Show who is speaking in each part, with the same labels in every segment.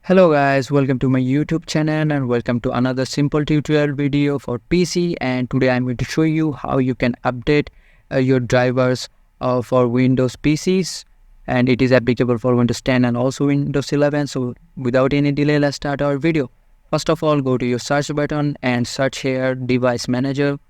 Speaker 1: Hello guys, welcome to my YouTube channel and welcome to another simple tutorial video for PC. And today I'm going to show you how you can update your drivers for Windows PCs, and it is applicable for Windows 10 and also Windows 11. So without any delay, let's start our video. First of all, go to your search button and search here Device Manager.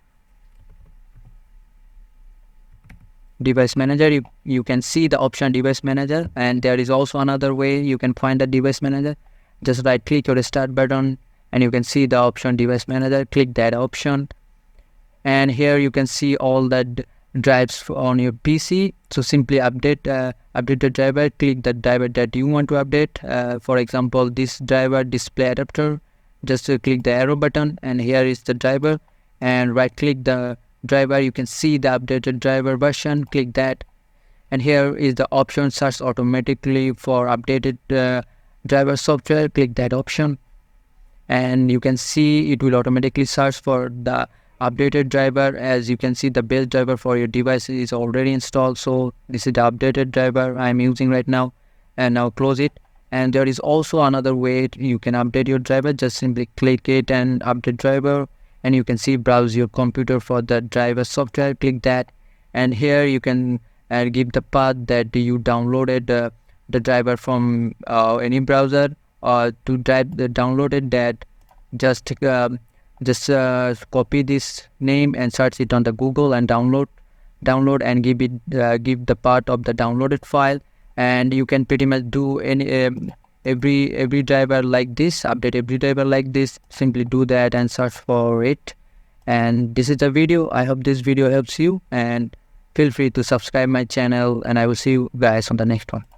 Speaker 1: You can see the option Device Manager, and there is also another way you can find the Device Manager. Just right click your start button and you can see the option Device Manager. Click that option and here you can see all the drives on your PC. So simply update the driver. Click the driver that you want to update. For example, this driver display adapter. Just click the arrow button and here is the driver, and right click the driver. You can see the updated driver version. Click that and here is the option search automatically for updated driver software. Click that option and you can see it will automatically search for the updated driver. As you can see, the base driver for your device is already installed, so this is the updated driver I'm using right now. And now close it. And there is also another way you can update your driver. Just simply click it and update driver, and you can see browse your computer for the driver software. Click that and here you can give the path that you downloaded the driver from any browser, or to drive the downloaded that. Just copy this name and search it on the Google and download and give the part of the downloaded file. And you can pretty much do any every driver like this, update every driver like this. Simply do that and search for it. And this is the video. I hope this video helps you, and feel free to subscribe my channel, and I will see you guys on the next one.